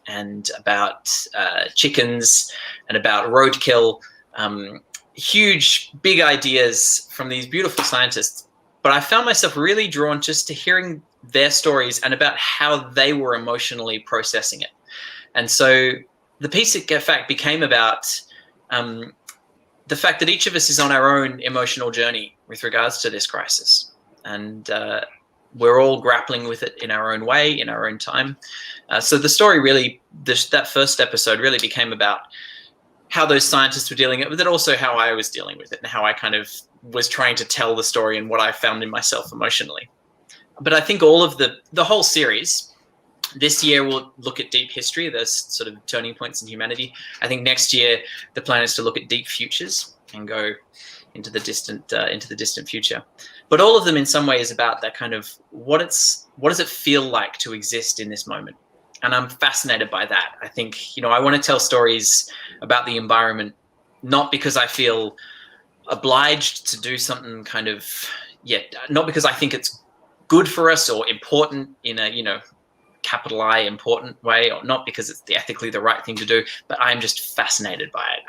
and about chickens and about roadkill, huge, big ideas from these beautiful scientists. But I found myself really drawn just to hearing their stories and about how they were emotionally processing it. And so the piece, in fact, became about the fact that each of us is on our own emotional journey with regards to this crisis. And we're all grappling with it in our own way, in our own time. So the story really, that first episode really became about how those scientists were dealing with it, but also how I was dealing with it and how I kind of was trying to tell the story and what I found in myself emotionally. But I think all of the whole series, this year we'll look at deep history, those sort of turning points in humanity. I think next year the plan is to look at deep futures and go into the distant future. But all of them in some way is about that kind of what does it feel like to exist in this moment? And I'm fascinated by that. I think, I want to tell stories about the environment, not because I feel obliged to do something kind of, not because I think it's good for us or important in a, capital I important way, or not because it's ethically the right thing to do, but I'm just fascinated by it.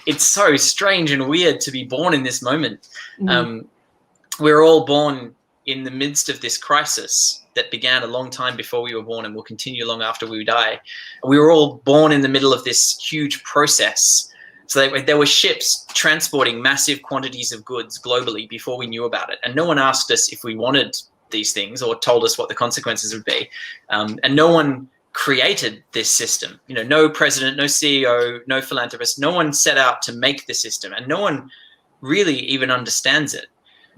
It's so strange and weird to be born in this moment. Mm-hmm. We're all born in the midst of this crisis that began a long time before we were born and will continue long after we die. We were all born in the middle of this huge process. So there were ships transporting massive quantities of goods globally before we knew about it. And no one asked us if we wanted these things or told us what the consequences would be. And no one created this system. No president, no CEO, no philanthropist, no one set out to make the system, and no one really even understands it.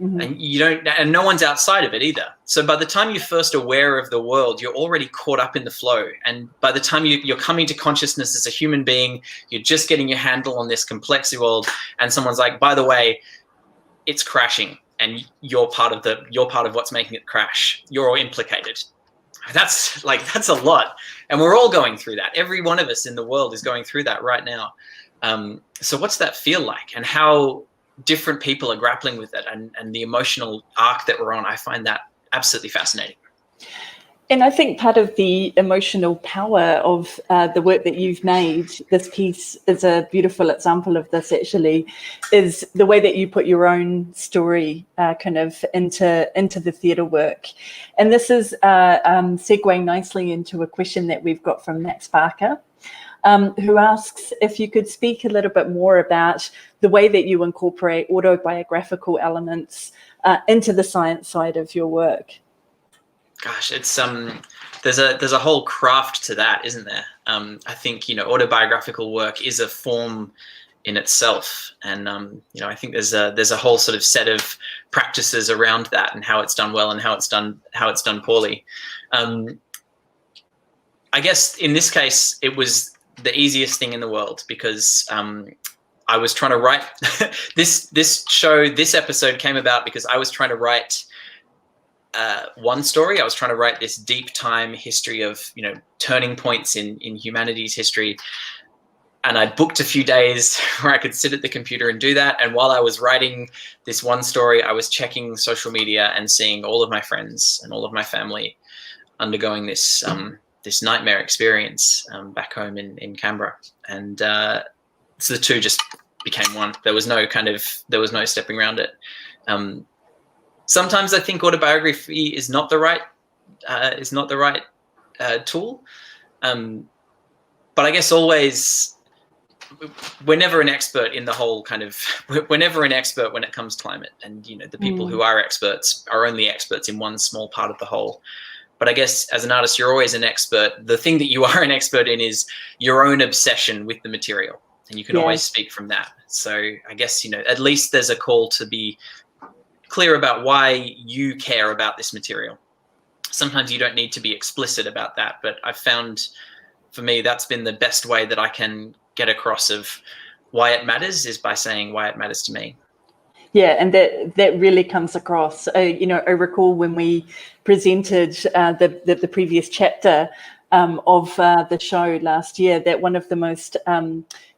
Mm-hmm. And no one's outside of it either. So by the time you're first aware of the world, you're already caught up in the flow. And by the time you're coming to consciousness as a human being, you're just getting your handle on this complex world. And someone's like, by the way, it's crashing, and you're part of what's making it crash. You're all implicated. That's a lot. And we're all going through that. Every one of us in the world is going through that right now. So what's that feel like, and how different people are grappling with it, and the emotional arc that we're on? I find that absolutely fascinating. And I think part of the emotional power of the work that you've made, this piece is a beautiful example of this actually, is the way that you put your own story kind of into the theatre work. And this is segueing nicely into a question that we've got from Max Barker, who asks if you could speak a little bit more about the way that you incorporate autobiographical elements into the science side of your work. Gosh, it's there's a whole craft to that, isn't there? I think autobiographical work is a form in itself, and I think there's a whole sort of set of practices around that, and how it's done well and how it's done poorly. I guess in this case it was the easiest thing in the world, because I was trying to write this episode came about because I was trying to write one story. I was trying to write this deep time history of turning points in humanity's history, and I booked a few days where I could sit at the computer and do that. And while I was writing this one story, I was checking social media and seeing all of my friends and all of my family undergoing this nightmare experience back home in Canberra. And so the two just became one. There was no stepping around it. Sometimes I think autobiography is not the right tool, but I guess always we're never an expert in the whole we're never an expert when it comes to climate, and the people who are experts are only experts in one small part of the whole. But I guess as an artist, you're always an expert. The thing that you are an expert in is your own obsession with the material, and you can always speak from that. So I guess, at least there's a call to be clear about why you care about this material. Sometimes you don't need to be explicit about that, but I've found, for me, that's been the best way that I can get across of why it matters, is by saying why it matters to me. Yeah, and that really comes across. I recall when we presented the previous chapter of the show last year, that one of the most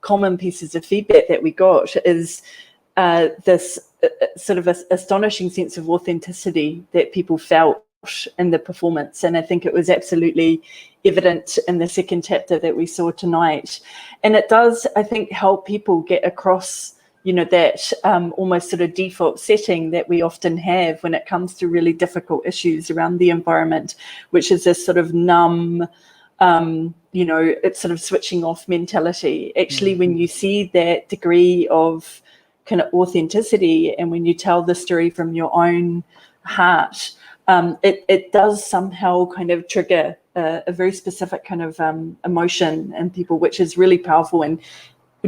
common pieces of feedback that we got is this sort of astonishing sense of authenticity that people felt in the performance. And I think it was absolutely evident in the second chapter that we saw tonight. And it does, I think, help people get across that almost sort of default setting that we often have when it comes to really difficult issues around the environment, which is this sort of numb, it's sort of switching off mentality. Actually, when you see that degree of kind of authenticity, and when you tell the story from your own heart, it does somehow kind of trigger a very specific kind of emotion in people, which is really powerful and,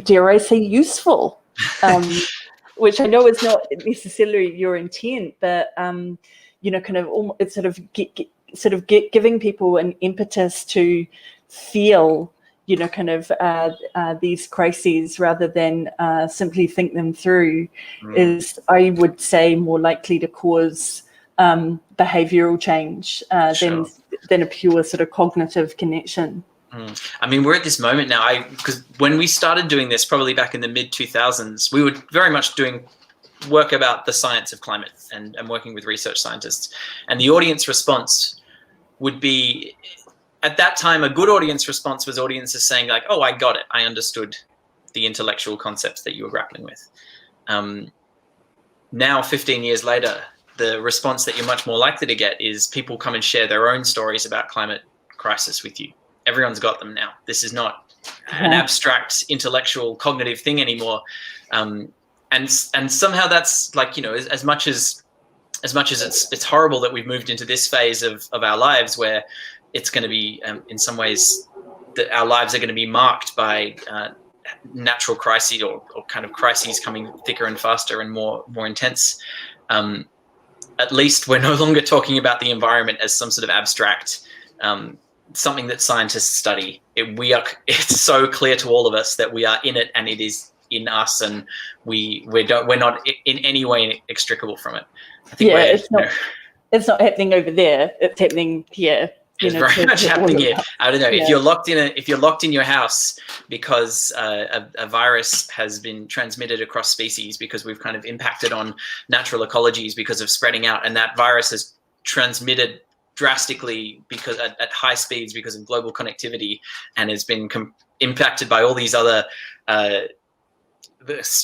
dare I say, useful. Which I know is not necessarily your intent, but it's sort of giving people an impetus to feel, these crises rather than simply think them through, is, I would say, more likely to cause behavioral change than a pure sort of cognitive connection. I mean, we're at this moment now, because when we started doing this, probably back in the mid-2000s, we were very much doing work about the science of climate and working with research scientists. And the audience response would be, at that time, a good audience response was audiences saying like, oh, I got it. I understood the intellectual concepts that you were grappling with. Now, 15 years later, the response that you're much more likely to get is people come and share their own stories about climate crisis with you. Everyone's got them now. This is not an abstract intellectual cognitive thing anymore. And somehow that's like, as much as it's horrible that we've moved into this phase of our lives where it's going to be, in some ways, that our lives are going to be marked by natural crises or kind of crises coming thicker and faster and more intense. At least we're no longer talking about the environment as some sort of abstract something that scientists study. It's so clear to all of us that we are in it, and it is in us, and we're not in any way extricable from it. I think it's not happening over there. It's happening here. It's very much happening here. I don't know. Yeah. If you're locked in your house because a virus has been transmitted across species because we've kind of impacted on natural ecologies because of spreading out, and that virus has transmitted drastically because at high speeds because of global connectivity, and has been impacted by all these other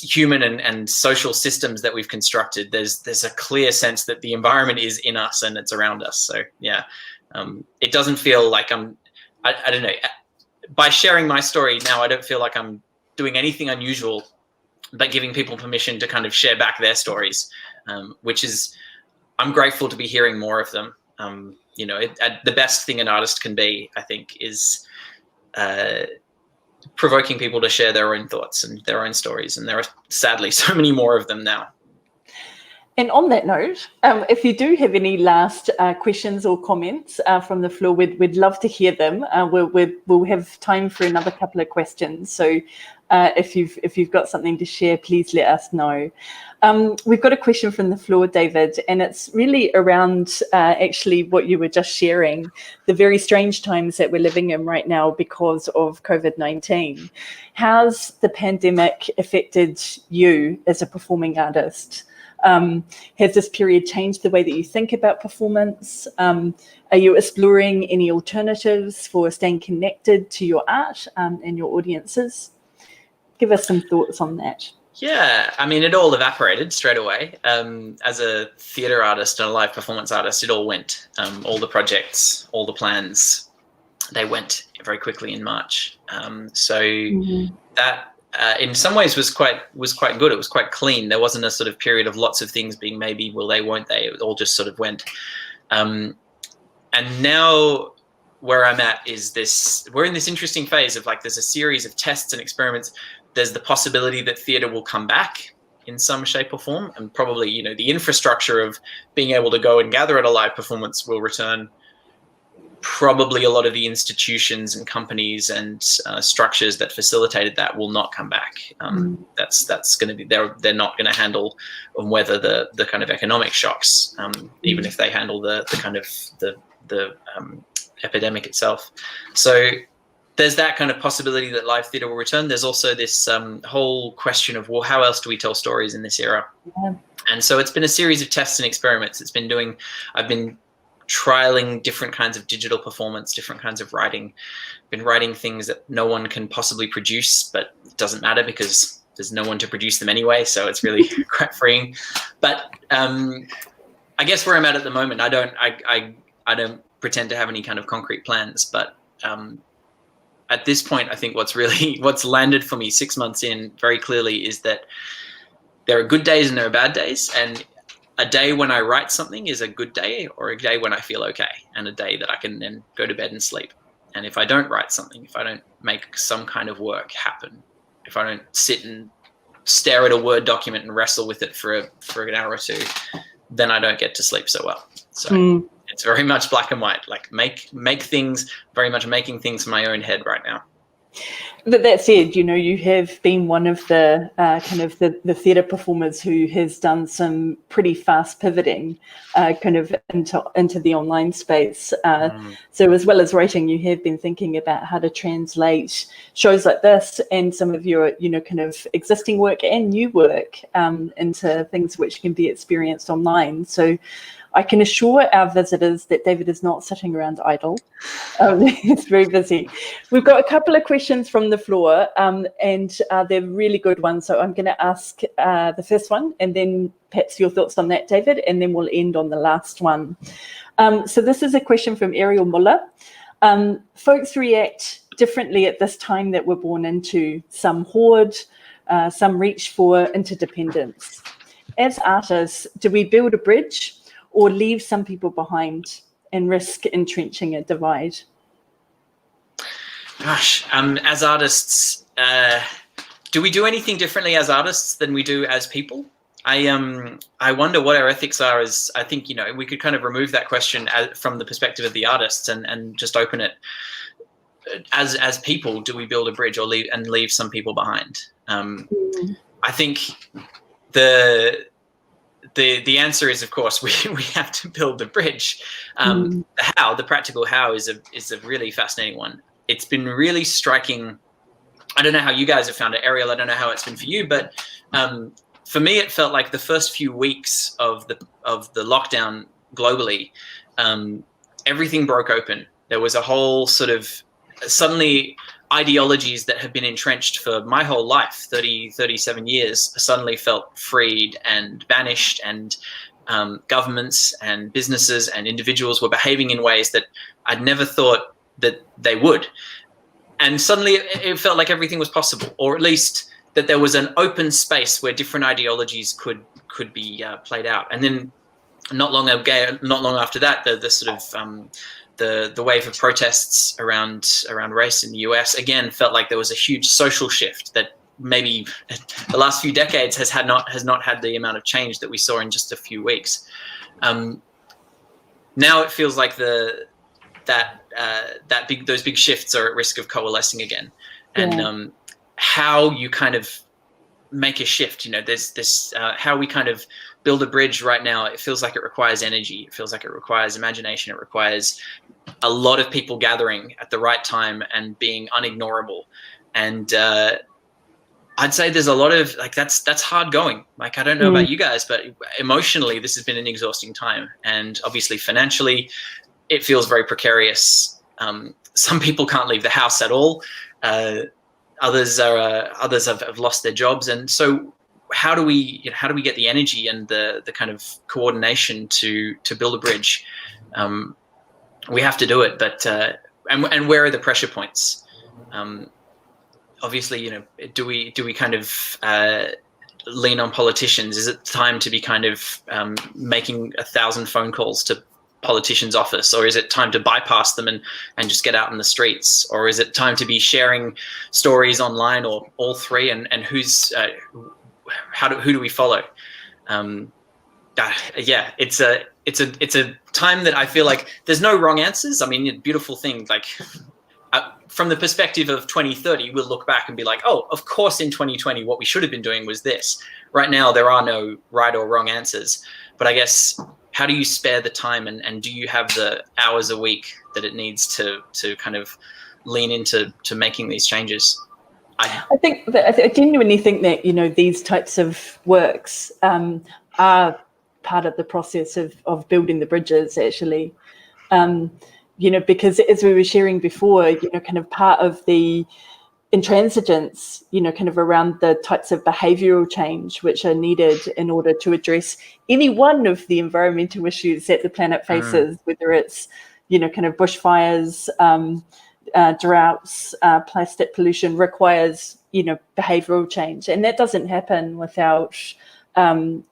human and social systems that we've constructed. There's a clear sense that the environment is in us and it's around us. So yeah, it doesn't feel like I don't know. By sharing my story now, I don't feel like I'm doing anything unusual, but giving people permission to kind of share back their stories, which is, I'm grateful to be hearing more of them. The best thing an artist can be, I think, is provoking people to share their own thoughts and their own stories. And there are sadly so many more of them now. And on that note, if you do have any last questions or comments from the floor, we'd love to hear them. We'll have time for another couple of questions. So if you've got something to share, please let us know. We've got a question from the floor, David, and it's really around actually what you were just sharing, the very strange times that we're living in right now because of COVID-19. How's the pandemic affected you as a performing artist? Has this period changed the way that you think about performance? Are you exploring any alternatives for staying connected to your art and your audiences? Give us some thoughts on that. Yeah, I mean, it all evaporated straight away. As a theatre artist and a live performance artist, it all went. All the projects, all the plans, they went very quickly in March. So that, in some ways, was quite good. It was quite clean. There wasn't a sort of period of lots of things being maybe, will they, won't they? It all just sort of went. And now where I'm at is we're in this interesting phase of like, there's a series of tests and experiments. There's the possibility that theatre will come back in some shape or form, and probably, you know, the infrastructure of being able to go and gather at a live performance will return. Probably a lot of the institutions and companies and structures that facilitated that will not come back. That's going to be, they're not going to handle and weather the kind of economic shocks, even if they handle the kind of the epidemic itself. So there's that kind of possibility that live theatre will return. There's also this whole question of, well, how else do we tell stories in this era? Yeah. And so it's been a series of tests and experiments. I've been trialing different kinds of digital performance, different kinds of writing. I've been writing things that no one can possibly produce, but it doesn't matter because there's no one to produce them anyway. So it's really quite freeing. But I guess where I'm at the moment, I don't pretend to have any kind of concrete plans, but at this point, I think what's landed for me 6 months in very clearly is that there are good days and there are bad days. And a day when I write something is a good day, or a day when I feel okay, and a day that I can then go to bed and sleep. And if I don't write something, if I don't make some kind of work happen, if I don't sit and stare at a Word document and wrestle with it for an hour or two, then I don't get to sleep so well. So it's very much black and white, like make things, very much making things in my own head right now. But that said, you know, you have been one of the kind of the theatre performers who has done some pretty fast pivoting kind of into the online space. So as well as writing, you have been thinking about how to translate shows like this and some of your, you know, kind of existing work and new work into things which can be experienced online. So I can assure our visitors that David is not sitting around idle. He's very busy. We've got a couple of questions from the floor, and they're really good ones. So I'm going to ask the first one, and then perhaps your thoughts on that, David, and then we'll end on the last one. So this is a question from Ariel Muller. Folks react differently at this time that we're born into. Some hoard, some reach for interdependence. As artists, do we build a bridge or leave some people behind and risk entrenching a divide? Gosh, as artists, do we do anything differently as artists than we do as people? I wonder what our ethics are. As I think, you know, we could kind of remove that question from the perspective of the artists and just open it as people. Do we build a bridge or leave some people behind? I think the answer is, of course, we have to build the bridge. The practical how is a really fascinating one. It's been really striking. I don't know how you guys have found it, Ariel. I don't know how it's been for you, but for me, it felt like the first few weeks of the lockdown globally, everything broke open. There was a whole sort of suddenly ideologies that have been entrenched for my whole life, 37 years, suddenly felt freed and banished, and governments and businesses and individuals were behaving in ways that I'd never thought that they would. And suddenly it felt like everything was possible, or at least that there was an open space where different ideologies could be played out. And then not long after that, the sort of the wave of protests around race in the US again felt like there was a huge social shift that maybe the last few decades has not had the amount of change that we saw in just a few weeks. Now it feels like those big shifts are at risk of coalescing again, and how you kind of make a shift. You know, there's this how we kind of build a bridge right now. It feels like it requires energy. It feels like it requires imagination. It requires a lot of people gathering at the right time and being unignorable. And I'd say there's a lot of that's hard going. Like, I don't know about you guys, but emotionally, this has been an exhausting time. And obviously financially, it feels very precarious. Some people can't leave the house at all. Others have lost their jobs. And so how do we get the energy and the kind of coordination to build a bridge? We have to do it, but and where are the pressure points? Obviously, do we kind of lean on politicians? Is it time to be kind of making 1,000 phone calls to politicians' office, or is it time to bypass them and just get out in the streets, or is it time to be sharing stories online, or all three? And who's who do we follow? Yeah, it's a time that I feel like there's no wrong answers. I mean, beautiful thing, like from the perspective of 2030, we'll look back and be like, oh, of course in 2020 what we should have been doing was this. Right now there are no right or wrong answers, but I guess how do you spare the time, and do you have the hours a week that it needs to kind of lean into making these changes? I think that I genuinely think that these types of works are part of the process of building the bridges, actually. Because as we were sharing before, kind of part of the intransigence, kind of around the types of behavioural change which are needed in order to address any one of the environmental issues that the planet faces, whether it's, kind of bushfires, droughts, plastic pollution, requires, behavioural change. And that doesn't happen without, kind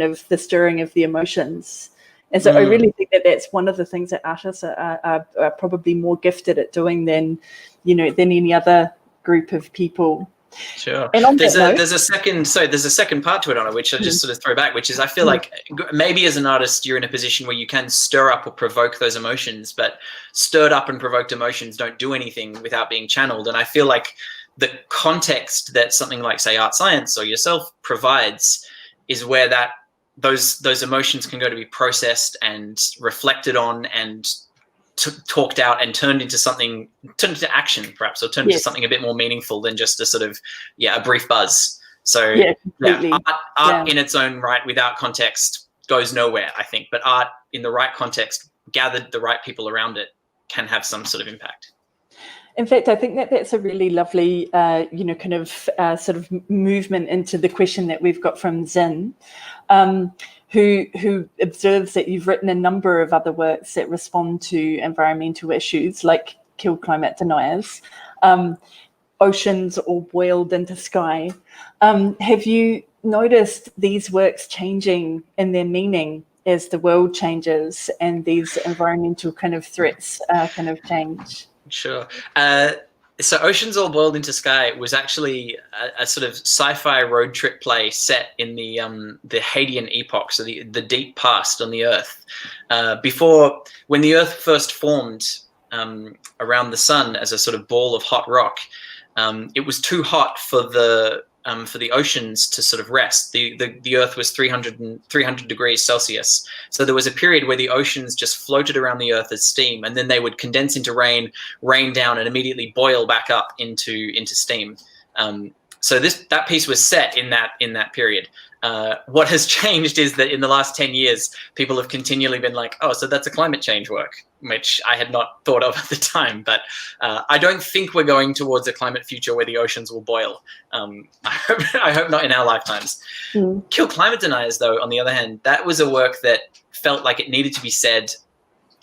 of the stirring of the emotions. And so I really think that that's one of the things that artists are probably more gifted at doing than any other group of people. Sure. And there's a second part to it, Anna, which I just sort of throw back, which is I feel like maybe as an artist you're in a position where you can stir up or provoke those emotions, but stirred up and provoked emotions don't do anything without being channeled. And I feel like the context that something like, say, ArtScience or yourself provides is where those emotions can go to be processed and reflected on and talked out and turned into action, perhaps, or turned into something a bit more meaningful than just a sort of a brief buzz. So art in its own right without context goes nowhere, I think, but art in the right context, gathered the right people around it, can have some sort of impact. In fact, I think that that's a really lovely, kind of sort of movement into the question that we've got from Zin, who observes that you've written a number of other works that respond to environmental issues, like Kill Climate Deniers, Oceans All Boiled into Sky. Have you noticed these works changing in their meaning as the world changes and these environmental kind of threats kind of change? Sure. So Oceans All Boiled into Sky was actually a sort of sci-fi road trip play set in the Hadean epoch, so the deep past on the Earth. Before, when the Earth first formed around the sun as a sort of ball of hot rock, it was too hot for the oceans to sort of rest. The Earth was 300 degrees Celsius. So there was a period where the oceans just floated around the Earth as steam, and then they would condense into rain down, and immediately boil back up into steam. So that piece was set in that period. What has changed is that in the last 10 years, people have continually been like, oh, so that's a climate change work, which I had not thought of at the time. But I don't think we're going towards a climate future where the oceans will boil. I hope not in our lifetimes. Kill Climate Deniers, though, on the other hand, that was a work that felt like it needed to be said,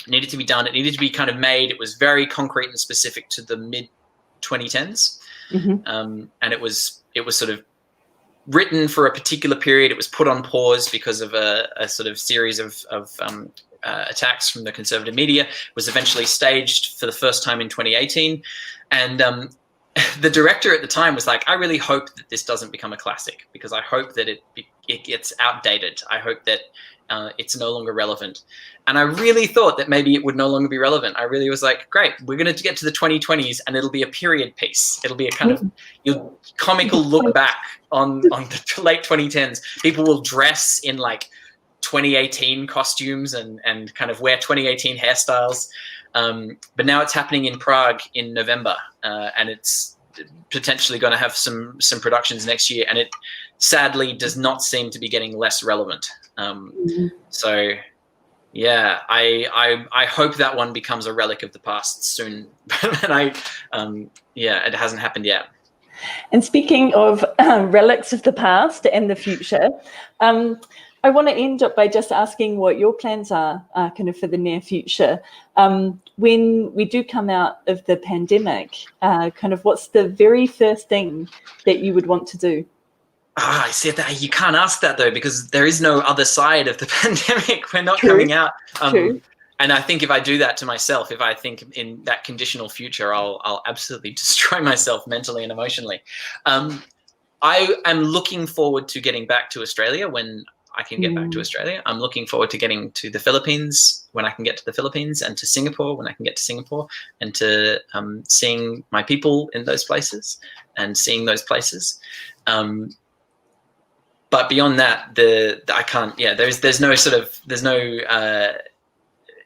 needed to be done, it needed to be kind of made. It was very concrete and specific to the mid-2010s. And it was sort of written for a particular period. It was put on pause because of a sort of series of attacks from the conservative media. It was eventually staged for the first time in 2018. And the director at the time was like, I really hope that this doesn't become a classic, because I hope that it gets outdated. I hope that it's no longer relevant. And I really thought that maybe it would no longer be relevant. I really was like, great, we're going to get to the 2020s and it'll be a period piece. It'll be a kind of comical look back on the late 2010s. People will dress in like 2018 costumes and kind of wear 2018 hairstyles. But now it's happening in Prague in November, and it's potentially going to have some productions next year. And it sadly does not seem to be getting less relevant. So yeah, I hope that one becomes a relic of the past soon. And it hasn't happened yet. And speaking of relics of the past and the future, I want to end up by just asking what your plans are kind of for the near future. When we do come out of the pandemic, kind of what's the very first thing that you would want to do? I said that you can't ask that though, because there is no other side of the pandemic. We're not True. coming out. True. And I think if I do that to myself, if I think in that conditional future, I'll absolutely destroy myself mentally and emotionally. I am looking forward to getting back to Australia when I can get back to Australia. I'm looking forward to getting to the Philippines when I can get to the Philippines, and to Singapore when I can get to Singapore, and to seeing my people in those places and seeing those places. But beyond that, I can't. Yeah, there's no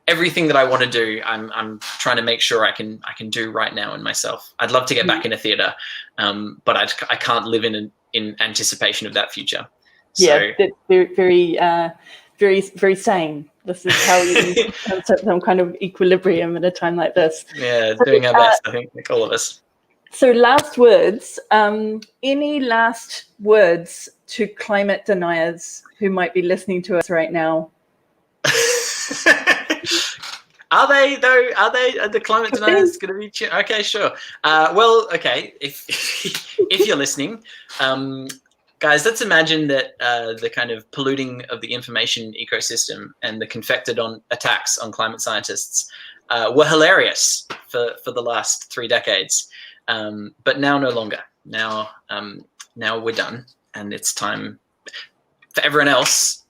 everything that I want to do. I'm trying to make sure I can do right now in myself. I'd love to get back in a theatre, but I can't live in anticipation of that future. Yeah, that's very sane. This is how you concept some kind of equilibrium at a time like this. Yeah, doing our best, I think, like all of us. So last words, any last words to climate deniers who might be listening to us right now? Are they though? Are the climate deniers going to be? Okay, sure. Well, okay. If you're listening, guys, let's imagine that the kind of polluting of the information ecosystem and the confected on attacks on climate scientists were hilarious for the last 3 decades, but now no longer. Now we're done, and it's time for everyone else.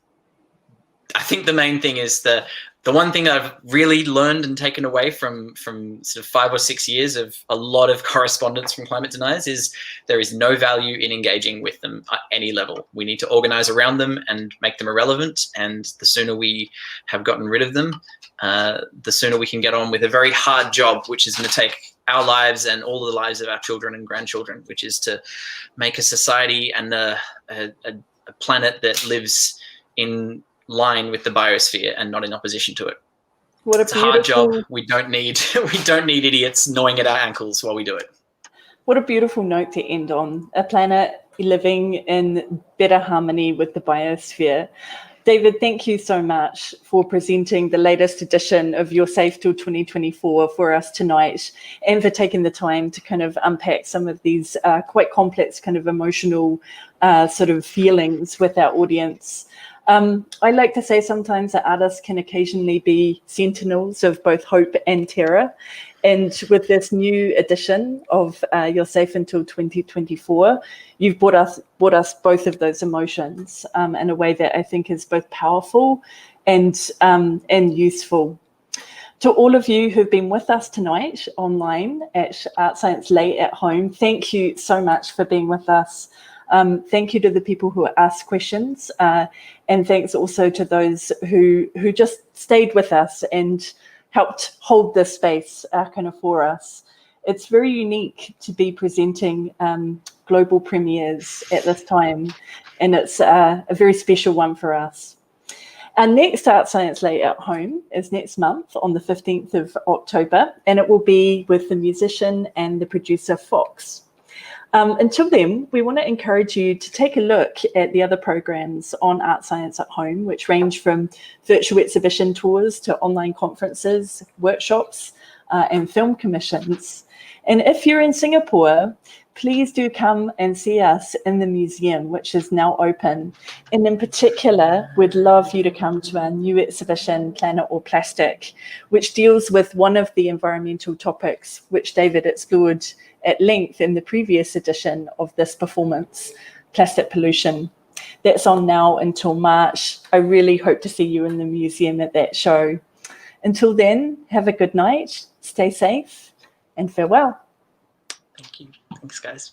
I think the main thing is the one thing that I've really learned and taken away from sort of 5 or 6 years of a lot of correspondence from climate deniers is there is no value in engaging with them at any level. We need to organize around them and make them irrelevant. And the sooner we have gotten rid of them, the sooner we can get on with a very hard job, which is going to take our lives and all the lives of our children and grandchildren, which is to make a society and a planet that lives in line with the biosphere and not in opposition to it. It's a hard job. We don't need idiots gnawing at our ankles while we do it. What a beautiful note to end on. A planet living in better harmony with the biosphere. David, thank you so much for presenting the latest edition of your Safe Til 2024 for us tonight, and for taking the time to kind of unpack some of these quite complex kind of emotional sort of feelings with our audience. I like to say sometimes that artists can occasionally be sentinels of both hope and terror. And with this new edition of your Safe Til 2024, you've brought us both of those emotions in a way that I think is both powerful and useful. To all of you who've been with us tonight online at ArtScience Late at Home, thank you so much for being with us. Thank you to the people who asked questions, and thanks also to those who just stayed with us and helped hold this space kind of for us. It's very unique to be presenting global premieres at this time, and it's a very special one for us. Our next ArtScience Late at Home is next month on the 15th of October, and it will be with the musician and the producer Fox. Until then, we want to encourage you to take a look at the other programs on ArtScience at Home, which range from virtual exhibition tours to online conferences, workshops, and film commissions. And if you're in Singapore, please do come and see us in the museum, which is now open. And in particular, we'd love you to come to our new exhibition, Planet or Plastic, which deals with one of the environmental topics which David explored at length in the previous edition of this performance, plastic pollution. That's on now until March. I really hope to see you in the museum at that show. Until then, have a good night, stay safe, and farewell. Thank you. Thanks, guys.